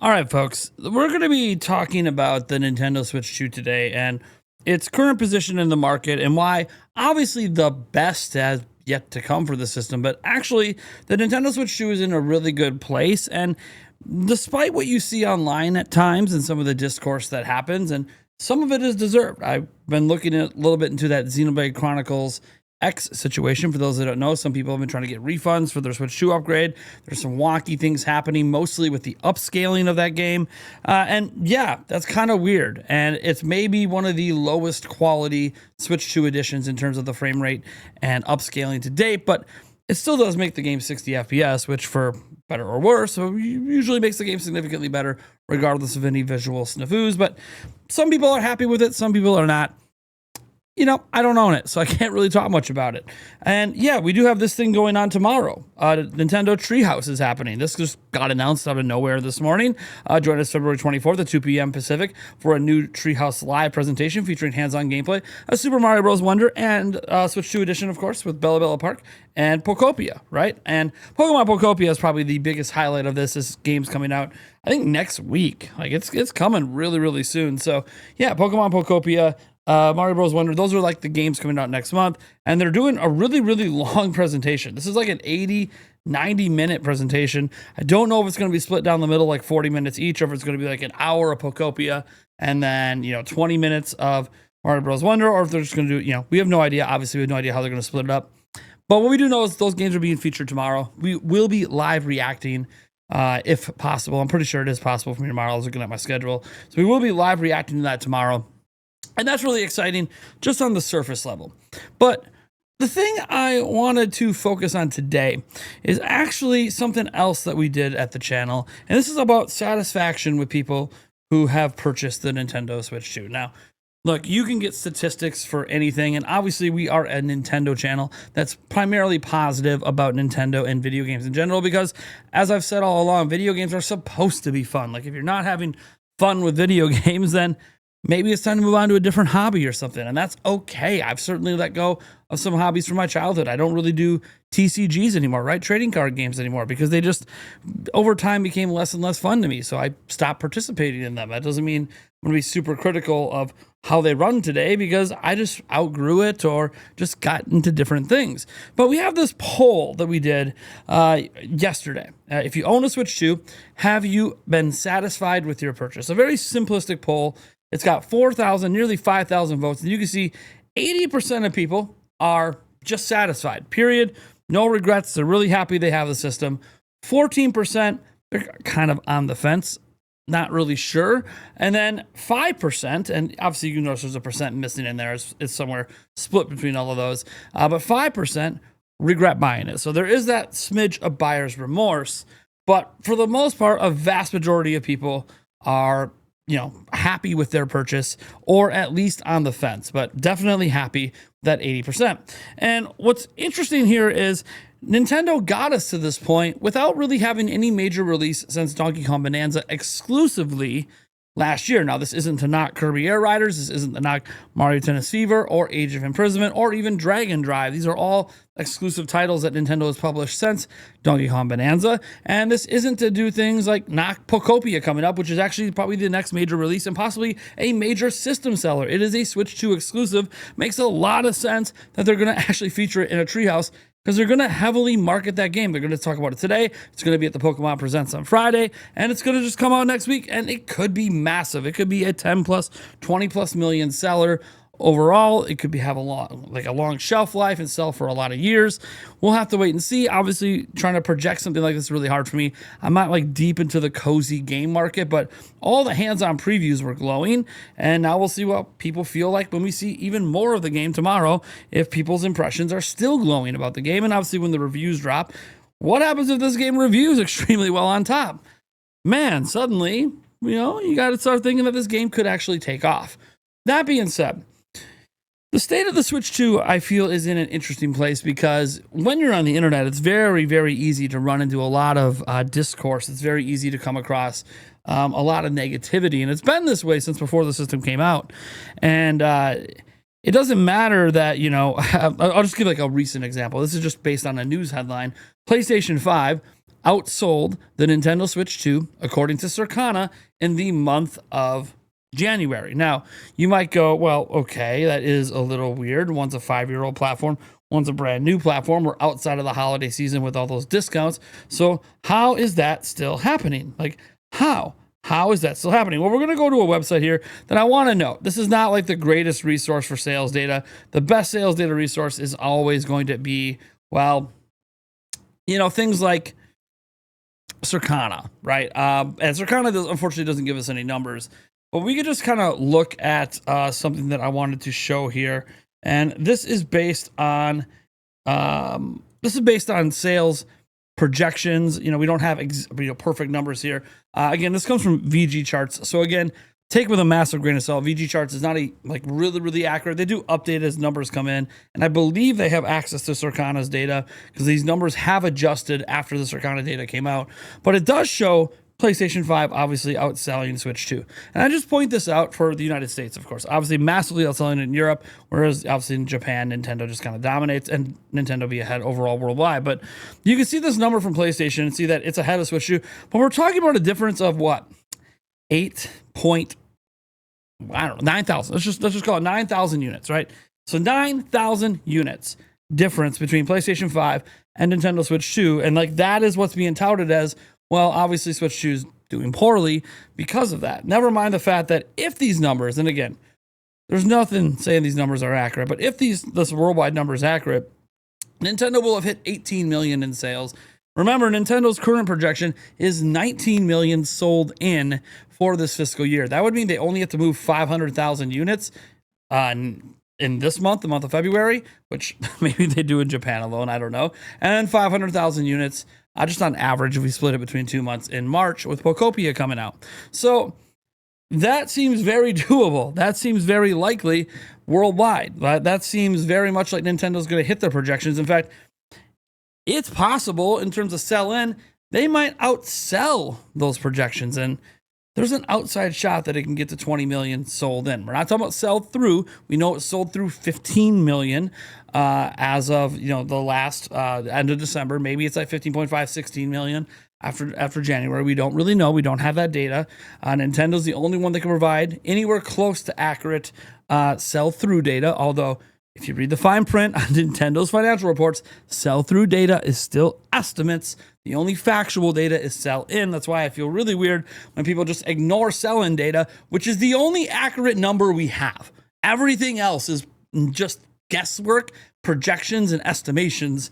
All right, folks, we're going to be talking about the Nintendo Switch 2 today and its current position in the market and why obviously the best has yet to come for the system, but actually the Nintendo Switch 2 is in a really good place. And despite what you see online at times and some of the discourse that happens, and some of it is deserved. I've been looking at a little bit into that Xenoblade Chronicles X situation. For those that don't know, some people have been trying to get refunds for their Switch 2 upgrade. There's some wonky things happening, mostly with the upscaling of that game. And yeah, that's kind of weird. And it's maybe one of the lowest quality Switch 2 editions in terms of the frame rate and upscaling to date, but it still does make the game 60 FPS, which for better or worse, so usually makes the game significantly better, regardless of any visual snafus. But some people are happy with it, some people are not. You know, I don't own it, so I can't really talk much about it. And yeah, we do have this thing going on tomorrow. Nintendo Treehouse is happening. This just got announced out of nowhere this morning. Join us February 24th at 2 p.m. Pacific for a new Treehouse live presentation featuring hands-on gameplay, a Super Mario Bros. Wonder, and Switch 2 edition, of course, with Bella Bella Park and Pokopia, right? And Pokemon Pokopia is probably the biggest highlight of this. This game's coming out, I think, next week. Like, it's coming really, really soon. So yeah, Pokemon Pokopia, Mario Bros. Wonder, those are like the games coming out next month, and they're doing a really, really long presentation. This is like an 90-minute presentation. I don't know if it's going to be split down the middle, like 40 minutes each, or if it's going to be like an hour of Pokopia, and then, 20 minutes of Mario Bros. Wonder, or if they're just going to do, we have no idea. Obviously, we have no idea how they're going to split it up. But what we do know is those games are being featured tomorrow. We will be live reacting, if possible. I'm pretty sure it is possible for me tomorrow. I was looking at my schedule. So we will be live reacting to that tomorrow. And that's really exciting, just on the surface level. But the thing I wanted to focus on today is actually something else that we did at the channel. And this is about satisfaction with people who have purchased the Nintendo Switch 2. Now, look, you can get statistics for anything. And obviously, we are a Nintendo channel that's primarily positive about Nintendo and video games in general. Because, as I've said all along, video games are supposed to be fun. Like, if you're not having fun with video games, then maybe it's time to move on to a different hobby or something, and that's okay. I've certainly let go of some hobbies from my childhood. I don't really do TCGs anymore, right? Trading card games anymore, because they just, over time, became less and less fun to me, so I stopped participating in them. That doesn't mean I'm going to be super critical of how they run today, because I just outgrew it or just got into different things. But we have this poll that we did yesterday. If you own a Switch 2, have you been satisfied with your purchase? A very simplistic poll. It's got 4,000, nearly 5,000 votes. And you can see 80% of people are just satisfied, period. No regrets. They're really happy they have the system. 14%, they're kind of on the fence, not really sure. And then 5%, and obviously you notice there's a percent missing in there. It's somewhere split between all of those. But 5% regret buying it. So there is that smidge of buyer's remorse. But for the most part, a vast majority of people are happy with their purchase, or at least on the fence, but definitely happy with that 80%. And what's interesting here is Nintendo got us to this point without really having any major release since Donkey Kong Bonanza exclusively last year. Now, this isn't to knock Kirby Air Riders, this isn't to knock Mario Tennis Fever or Age of Imprisonment or even Dragon Drive. These are all exclusive titles that Nintendo has published since Donkey Kong Bonanza. And this isn't to do things like knock Pokopia coming up, which is actually probably the next major release and possibly a major system seller. It is a Switch 2 exclusive. Makes a lot of sense that they're going to actually feature it in a Treehouse, because they're going to heavily market that game. They're going to talk about it today. It's going to be at the Pokemon Presents on Friday, and it's going to just come out next week, and it could be massive. It could be a 10 plus, 20 plus million seller overall. It could have a long shelf life and sell for a lot of years. We'll have to wait and see. Obviously, trying to project something like this is really hard for me. I'm not like deep into the cozy game market, but all the hands-on previews were glowing, and now we'll see what people feel like when we see even more of the game tomorrow, if people's impressions are still glowing about the game. And obviously, when the reviews drop, what happens if this game reviews extremely well on top? Man, suddenly, you got to start thinking that this game could actually take off. That being said, the state of the Switch 2, I feel, is in an interesting place, because when you're on the internet, it's very, very easy to run into a lot of discourse. It's very easy to come across a lot of negativity, and it's been this way since before the system came out. And it doesn't matter that, I'll just give like a recent example. This is just based on a news headline. PlayStation 5 outsold the Nintendo Switch 2, according to Circana, in the month of January. Now, you might go, well, okay, that is a little weird. One's a 5-year-old platform, one's a brand new platform. We're outside of the holiday season with all those discounts. So how is that still happening? Like, how? How is that still happening? Well, we're going to go to a website here that I want to note. This is not like the greatest resource for sales data. The best sales data resource is always going to be, well, things like Circana, right? And Circana, unfortunately, doesn't give us any numbers. But we could just kind of look at something that I wanted to show here, and this is based on sales projections. We don't have perfect numbers here. Again, this comes from VG Charts. So again, take with a massive grain of salt. VG Charts is not really accurate. They do update as numbers come in, and I believe they have access to Circana's data because these numbers have adjusted after the Circana data came out. But it does show PlayStation 5 obviously outselling Switch 2. And I just point this out for the United States, of course. Obviously massively outselling it in Europe, whereas obviously in Japan, Nintendo just kind of dominates, and Nintendo be ahead overall worldwide. But you can see this number from PlayStation and see that it's ahead of Switch 2. But we're talking about a difference of what? 9,000. Let's just call it 9,000 units, right? So 9,000 units difference between PlayStation 5 and Nintendo Switch 2. And that is what's being touted as, well, obviously Switch 2 is doing poorly because of that. Never mind the fact that if these numbers, and again, there's nothing saying these numbers are accurate, but if this worldwide number is accurate, Nintendo will have hit 18 million in sales. Remember, Nintendo's current projection is 19 million sold in for this fiscal year. That would mean they only have to move 500,000 units in this month, the month of February, which maybe they do in Japan alone, I don't know. And then 500,000 units just on average if we split it between 2 months in March with Pokopia coming out. So that seems very doable. That seems very likely worldwide. That seems very much like Nintendo's going to hit their projections. In fact, it's possible in terms of sell-in, they might outsell those projections. And there's an outside shot that it can get to 20 million sold in. We're not talking about sell through. We know it sold through 15 million as of the last end of December. Maybe it's like 15.5, 16 million after January. We don't really know. We don't have that data. Nintendo's the only one that can provide anywhere close to accurate sell-through data, although if you read the fine print on Nintendo's financial reports, sell-through data is still estimates. The only factual data is sell-in. That's why I feel really weird when people just ignore sell-in data, which is the only accurate number we have. Everything else is just guesswork, projections, and estimations.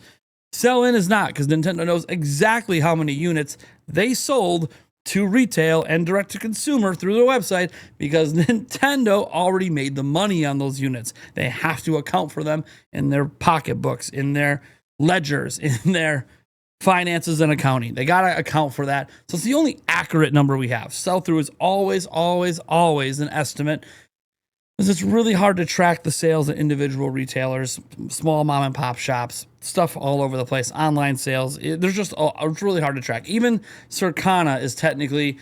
Sell-in is not, because Nintendo knows exactly how many units they sold to retail and direct to consumer through their website, because Nintendo already made the money on those units. They have to account for them in their pocketbooks, in their ledgers, in their finances and accounting. They got to account for that. So it's the only accurate number we have. Sell-through is always an estimate, because it's really hard to track the sales of individual retailers, small mom and pop shops, stuff all over the place, online sales. It's really hard to track. Even Circana is technically,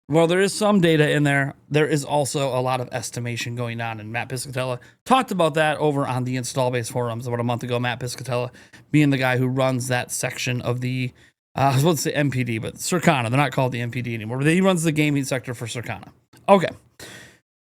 well, there is some data in there. There is also a lot of estimation going on. And Matt Piscatella talked about that over on the Install Base forums about a month ago. Matt Piscatella being the guy who runs that section of the, I was about to say MPD, but Circana. They're not called the MPD anymore. But he runs the gaming sector for Circana. Okay.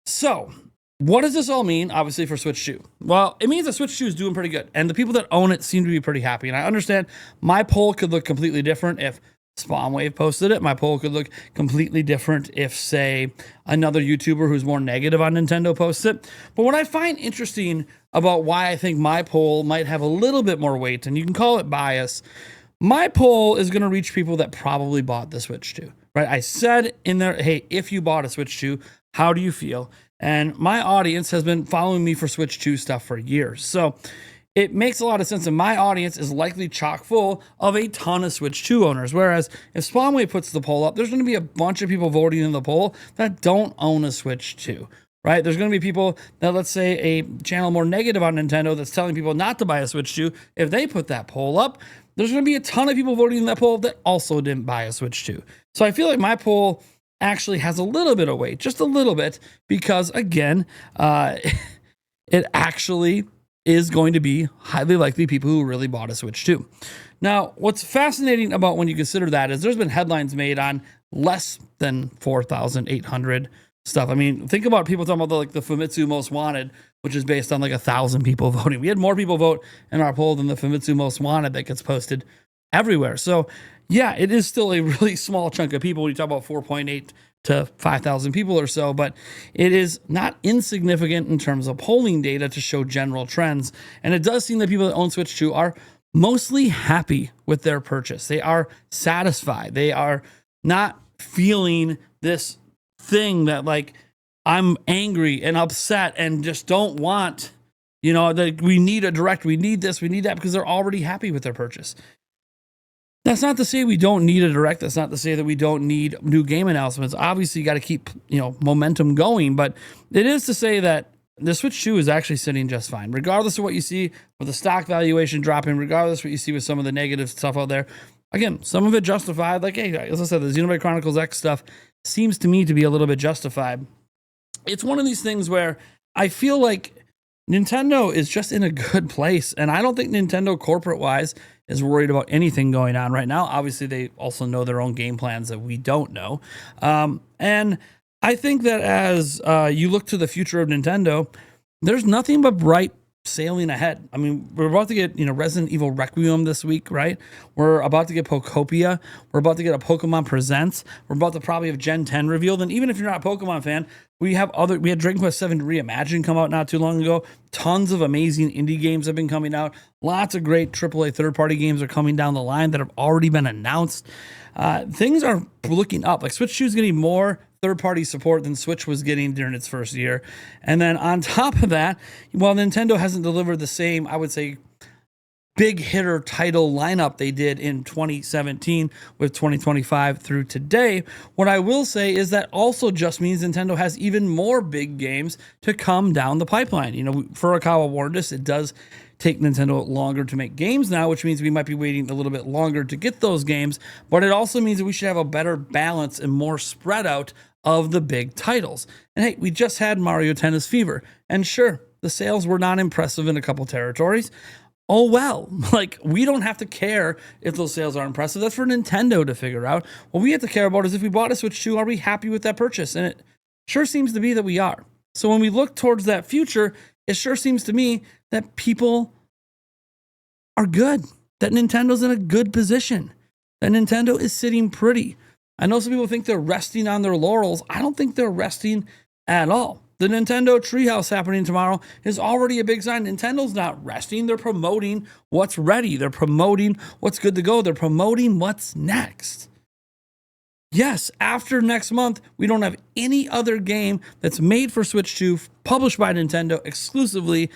So what does this all mean, obviously, for Switch 2? Well, it means that Switch 2 is doing pretty good, and the people that own it seem to be pretty happy. And I understand my poll could look completely different if Spawnwave posted it. My poll could look completely different if, say, another YouTuber who's more negative on Nintendo posts it. But what I find interesting about why I think my poll might have a little bit more weight, and you can call it bias, my poll is going to reach people that probably bought the Switch 2, right? I said in there, hey, if you bought a Switch 2, how do you feel? And my audience has been following me for Switch 2 stuff for years. So it makes a lot of sense. And my audience is likely chock full of a ton of Switch 2 owners. Whereas if Spawnwave puts the poll up, there's going to be a bunch of people voting in the poll that don't own a Switch 2, right? There's going to be people that, let's say, a channel more negative on Nintendo that's telling people not to buy a Switch 2. If they put that poll up, there's going to be a ton of people voting in that poll that also didn't buy a Switch 2. So I feel like my poll actually has a little bit of weight, just a little bit, because again, it actually is going to be highly likely people who really bought a Switch 2. Now, what's fascinating about when you consider that is there's been headlines made on less than 4,800 stuff. I mean, think about people talking about the Famitsu Most Wanted, which is based on like 1,000 people voting. We had more people vote in our poll than the Famitsu Most Wanted that gets posted everywhere. So yeah, it is still a really small chunk of people when you talk about 4.8 to 5,000 people or so, but it is not insignificant in terms of polling data to show general trends. And it does seem that people that own Switch 2 are mostly happy with their purchase. They are satisfied. They are not feeling this thing that like I'm angry and upset and just don't want, that we need a direct, we need this, we need that, because they're already happy with their purchase. That's not to say we don't need a direct. That's not to say that we don't need new game announcements. Obviously, you got to keep, momentum going, but it is to say that the Switch 2 is actually sitting just fine, regardless of what you see with the stock valuation dropping, regardless of what you see with some of the negative stuff out there. Again, some of it justified. Like, hey, as I said, the Xenoblade Chronicles X stuff seems to me to be a little bit justified. It's one of these things where I feel like Nintendo is just in a good place, and I don't think Nintendo corporate-wise is worried about anything going on right now. Obviously, they also know their own game plans that we don't know. And I think that as you look to the future of Nintendo, there's nothing but bright sailing ahead. I mean, we're about to get, Resident Evil Requiem this week, right? We're about to get Pokopia. We're about to get a Pokemon Presents. We're about to probably have Gen 10 revealed. And even if you're not a Pokemon fan, we had Dragon Quest 7 Reimagined come out not too long ago. Tons of amazing indie games have been coming out. Lots of great AAA third-party games are coming down the line that have already been announced. Things are looking up. Like Switch 2 is getting more third-party support than Switch was getting during its first year. And then on top of that, while Nintendo hasn't delivered the same, I would say, big hitter title lineup they did in 2017 with 2025 through today, what I will say is that also just means Nintendo has even more big games to come down the pipeline. Furukawa warned us it does take Nintendo longer to make games now, which means we might be waiting a little bit longer to get those games, but it also means that we should have a better balance and more spread out of the big titles. And hey, we just had Mario Tennis Fever, and sure, the sales were not impressive in a couple territories. Oh well, like we don't have to care if those sales are impressive. That's for Nintendo to figure out. What we have to care about is if we bought a Switch 2, are we happy with that purchase? And it sure seems to be that we are. So when we look towards that future, it sure seems to me that people are good, that Nintendo's in a good position, that Nintendo is sitting pretty. I know some people think they're resting on their laurels. I don't think they're resting at all. The Nintendo Treehouse happening tomorrow is already a big sign. Nintendo's not resting. They're promoting what's ready. They're promoting what's good to go. They're promoting what's next. Yes, after next month, we don't have any other game that's made for Switch 2, published by Nintendo exclusively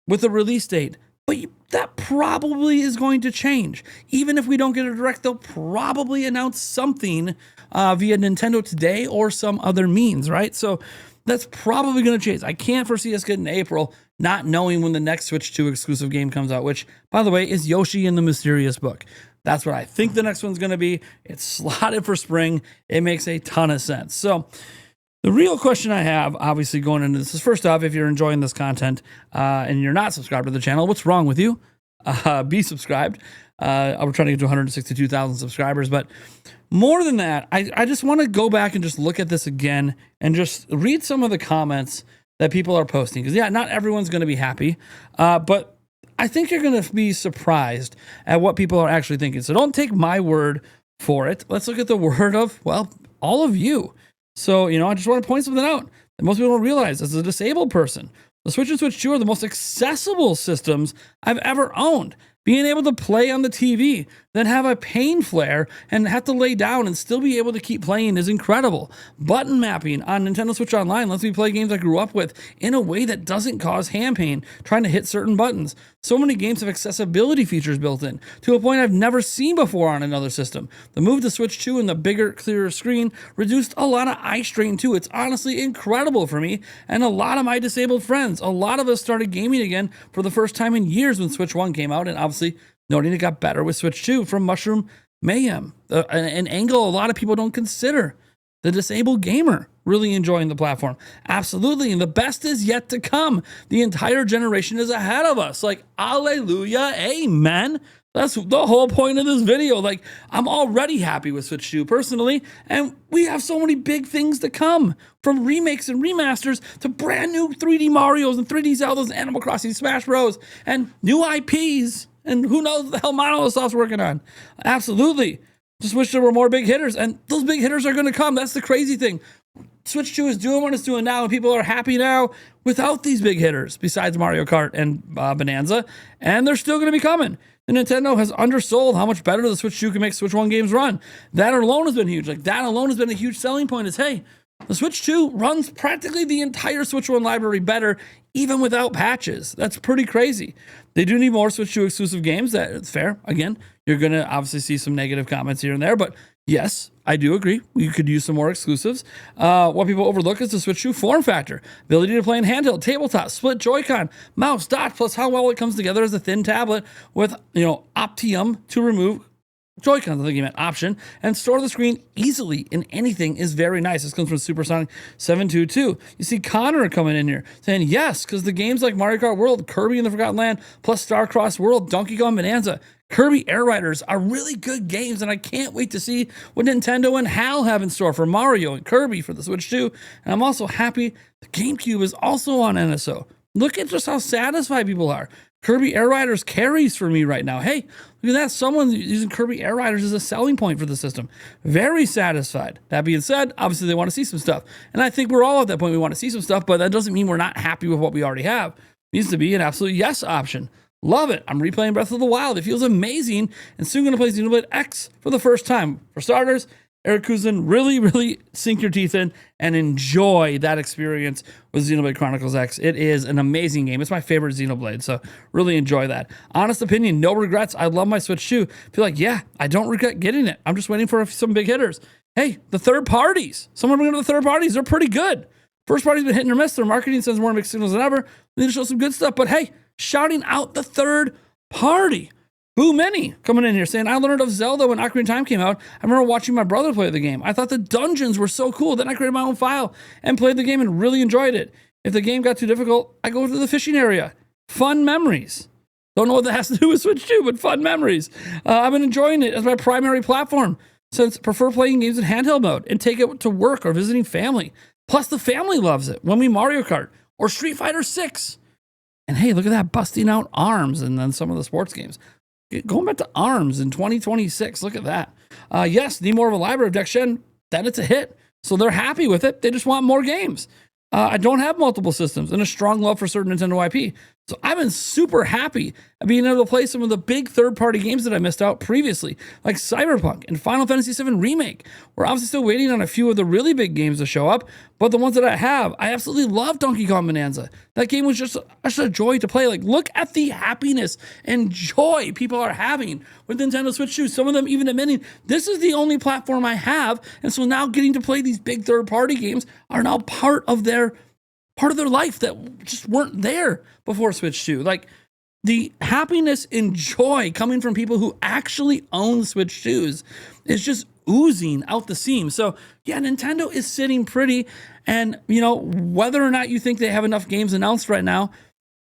with a release date. But that probably is going to change. Even if we don't get a direct, they'll probably announce something via Nintendo Today or some other means, right? So that's probably going to change. I can't foresee us getting April not knowing when the next Switch 2 exclusive game comes out, which, by the way, is Yoshi in the Mysterious Book. That's what I think the next one's going to be. It's slotted for spring. It makes a ton of sense. So the real question I have, obviously, going into this is, first off, if you're enjoying this content and you're not subscribed to the channel, what's wrong with you? Be subscribed. We're trying to get to 162,000 subscribers, but more than that, I just want to go back and just look at this again and just read some of the comments that people are posting. Because, yeah, not everyone's going to be happy, but I think you're going to be surprised at what people are actually thinking. So don't take my word for it. Let's look at the word of, well, all of you. So, I just want to point something out that most people don't realize. As a disabled person, the Switch and Switch 2 are the most accessible systems I've ever owned. Being able to play on the TV, then have a pain flare and have to lay down and still be able to keep playing is incredible. Button mapping on Nintendo Switch Online lets me play games I grew up with in a way that doesn't cause hand pain trying to hit certain buttons. So many games have accessibility features built in, to a point I've never seen before on another system. The move to Switch 2 and the bigger, clearer screen reduced a lot of eye strain too. It's honestly incredible for me and a lot of my disabled friends. A lot of us started gaming again for the first time in years when Switch 1 came out, and obviously noting it got better with Switch 2 from Mushroom Mayhem, an angle a lot of people don't consider. the disabled gamer really enjoying the platform. Absolutely. And the best is yet to come. The entire generation is ahead of us. Like, hallelujah, amen. That's the whole point of this video. Like, I'm already happy with Switch 2 personally, and we have so many big things to come, from remakes and remasters to brand new 3D Marios and 3D Zeldas and Animal Crossing Smash Bros. And new IPs, and who knows what the hell Microsoft's working on. Absolutely. Just wish there were more big hitters, and those big hitters are going to come. That's the crazy thing. Switch 2 is doing what it's doing now, and people are happy now without these big hitters, besides Mario Kart and Bonanza, and they're still going to be coming. The Nintendo has undersold how much better the Switch 2 can make Switch 1 games run. That alone has been huge. Like, that alone has been a huge selling point is, hey, the Switch 2 runs practically the entire Switch 1 library better, even without patches. That's pretty crazy. They do need more Switch 2 exclusive games. That's fair. Again, you're going to obviously see some negative comments here and there, but yes, I do agree. You could use some more exclusives. What people overlook is the Switch 2 form factor. Ability to play in handheld, tabletop, split Joy-Con, mouse, dock, plus how well it comes together as a thin tablet with, Optium to remove Joy-Cons, I think you meant option, and store the screen easily in anything is very nice. This comes from Supersonic 722. You see Connor coming in here saying yes, because the games like Mario Kart World, Kirby in the Forgotten Land, plus Starcross World, Donkey Kong Bonanza, Kirby Air Riders are really good games, and I can't wait to see what Nintendo and HAL have in store for Mario and Kirby for the Switch 2. And I'm also happy the GameCube is also on NSO. Look at just how satisfied people are. Kirby Air Riders carries for me right now. Hey, look at that. Someone using Kirby Air Riders as a selling point for the system. Very satisfied. That being said, obviously they want to see some stuff. And I think we're all at that point. We want to see some stuff, but that doesn't mean we're not happy with what we already have. It needs to be an absolute yes option. Love it. I'm replaying Breath of the Wild. It feels amazing. And soon going to play Xenoblade X for the first time. For starters, Eric Kuzin, really sink your teeth in and enjoy that experience with Xenoblade Chronicles X. It is an amazing game. It's my favorite Xenoblade, so really enjoy that. Honest opinion, no regrets. I love my Switch 2. Feel like, yeah, I don't regret getting it. I'm just waiting for some big hitters. Hey, the third parties. Someone bring up the third parties. They're pretty good. First party's been hitting or miss. Their marketing sends more mixed signals than ever. They need to show some good stuff. But hey, shouting out the third party. Boo Many coming in here saying, I learned of Zelda when Ocarina of Time came out. I remember watching my brother play the game. I thought the dungeons were so cool. Then I created my own file and played the game and really enjoyed it. If the game got too difficult, I go to the fishing area. Fun memories. Don't know what that has to do with Switch 2, but fun memories. I've been enjoying it as my primary platform since I prefer playing games in handheld mode and take it to work or visiting family. Plus the family loves it when we Mario Kart or Street Fighter 6. And hey, look at that, busting out ARMS and then some of the sports games. Going back to ARMS in 2026. Look at that. Yes, need more of a library of next gen. Then it's a hit. So they're happy with it. They just want more games. I don't have multiple systems and a strong love for certain Nintendo IP. So I've been super happy at being able to play some of the big third-party games that I missed out previously, like Cyberpunk and Final Fantasy VII Remake. We're obviously still waiting on a few of the really big games to show up, but the ones that I have, I absolutely love Donkey Kong Bonanza. That game was just a joy to play. Like, look at the happiness and joy people are having with Nintendo Switch 2. Some of them even admitting, this is the only platform I have, and so now getting to play these big third-party games are now part of their life that just weren't there before Switch 2. Like, the happiness and joy coming from people who actually own Switch 2s is just oozing out the seams. So yeah, Nintendo is sitting pretty, and whether or not you think they have enough games announced right now,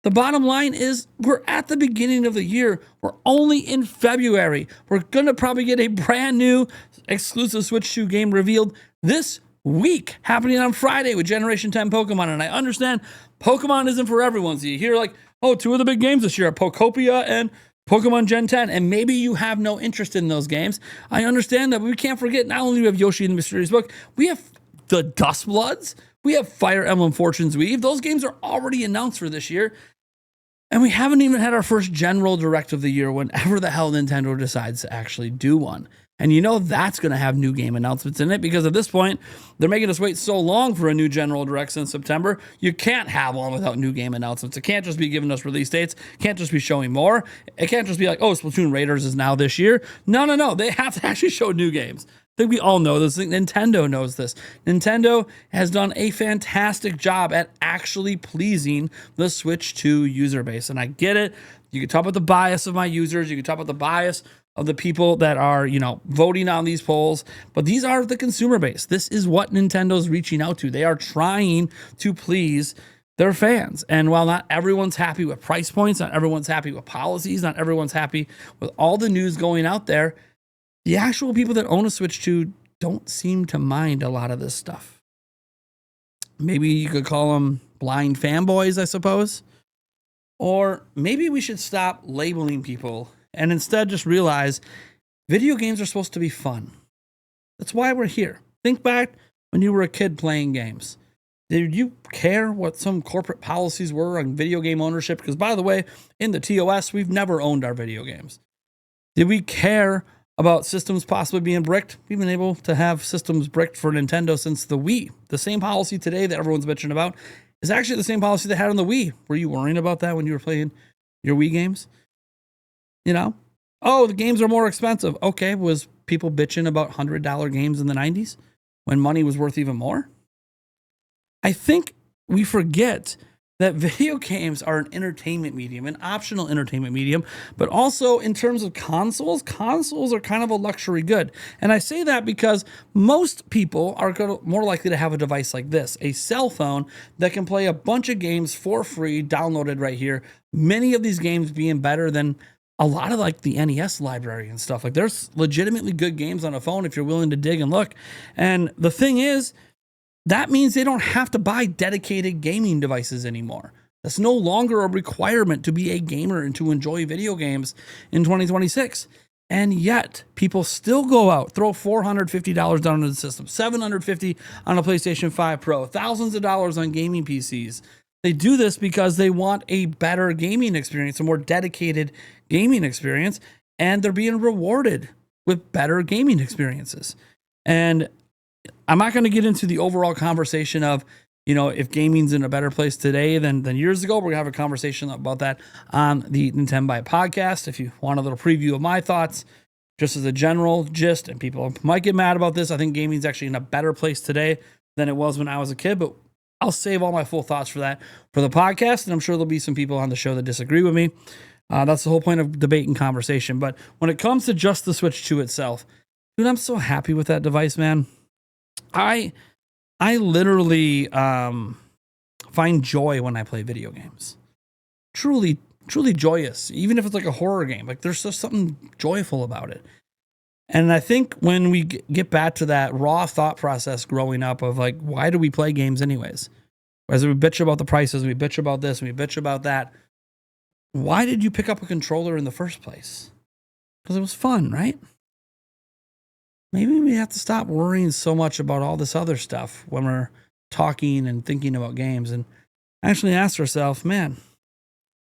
the bottom line is we're at the beginning of the year. We're only in February. We're gonna probably get a brand new exclusive Switch 2 game revealed this week, happening on Friday with Generation 10 Pokemon. And I understand Pokemon isn't for everyone. So you hear like, oh, two of the big games this year are Pokopia and Pokemon Gen 10, and maybe you have no interest in those games. I understand that, but we can't forget, not only do we have Yoshi in the Mysterious Book, we have the Dustbloods, we have Fire Emblem Fortune's Weave. Those games are already announced for this year. And we haven't even had our first General Direct of the year, whenever the hell Nintendo decides to actually do one. And that's going to have new game announcements in it, because at this point, they're making us wait so long for a new General Direct since September. You can't have one without new game announcements. It can't just be giving us release dates. It can't just be showing more. It can't just be like, oh, Splatoon Raiders is now this year. No. They have to actually show new games. I think we all know this. Nintendo knows this. Nintendo has done a fantastic job at actually pleasing the Switch 2 user base. And I get it. You can talk about the bias of my users. You can talk about the bias of the people that are, voting on these polls, but these are the consumer base. This is what Nintendo's reaching out to. They are trying to please their fans. And while not everyone's happy with price points, not everyone's happy with policies, not everyone's happy with all the news going out there, the actual people that own a Switch 2 don't seem to mind a lot of this stuff. Maybe you could call them blind fanboys, I suppose. Or maybe we should stop labeling people and instead just realize video games are supposed to be fun. That's why we're here. Think back when you were a kid playing games. Did you care what some corporate policies were on video game ownership? Because, by the way, in the TOS, we've never owned our video games. Did we care about systems possibly being bricked? We've been able to have systems bricked for Nintendo since the Wii. The same policy today that everyone's bitching about is actually the same policy they had on the Wii. Were you worrying about that when you were playing your Wii games? Oh, the games are more expensive. Okay, was people bitching about $100 games in the 90s when money was worth even more? I think we forget that video games are an entertainment medium, an optional entertainment medium, but also in terms of consoles are kind of a luxury good. And I say that because most people are more likely to have a device like this, a cell phone that can play a bunch of games for free, downloaded right here. Many of these games being better than a lot of like the NES library and stuff. Like there's legitimately good games on a phone if you're willing to dig and look. And the thing is, that means they don't have to buy dedicated gaming devices anymore. That's no longer a requirement to be a gamer and to enjoy video games in 2026. And yet, people still go out, throw $450 down on the system, $750 on a PlayStation 5 Pro, thousands of dollars on gaming PCs. They do this because they want a better gaming experience, a more dedicated gaming experience, and they're being rewarded with better gaming experiences. And I'm not going to get into the overall conversation of, if gaming's in a better place today than years ago. We're going to have a conversation about that on the Nintendo Byte podcast. If you want a little preview of my thoughts, just as a general gist, and people might get mad about this, I think gaming's actually in a better place today than it was when I was a kid, but I'll save all my full thoughts for that for the podcast, and I'm sure there'll be some people on the show that disagree with me. That's the whole point of debate and conversation. But when it comes to just the Switch 2 itself, dude, I'm so happy with that device, man. I literally find joy when I play video games. Truly joyous, even if it's like a horror game. Like there's just something joyful about it. And I think when we get back to that raw thought process growing up of like, why do we play games anyways? As we bitch about the prices, we bitch about this, we bitch about that. Why did you pick up a controller in the first place? Because it was fun, right? Maybe we have to stop worrying so much about all this other stuff when we're talking and thinking about games and actually ask ourselves, man,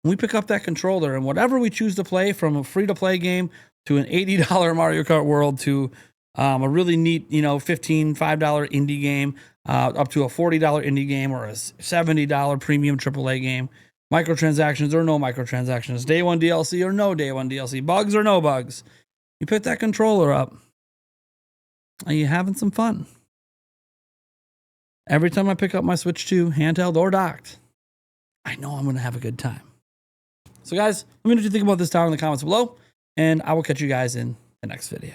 when we pick up that controller and whatever we choose to play, from a free-to-play game to an $80 Mario Kart World to a really neat, $5 indie game, up to a $40 indie game or a $70 premium AAA game, microtransactions or no microtransactions, day one DLC or no day one DLC, bugs or no bugs. You pick that controller up. Are you having some fun? Every time I pick up my Switch 2, handheld or docked, I know I'm going to have a good time. So guys, let me know what you think about this down in the comments below, and I will catch you guys in the next video.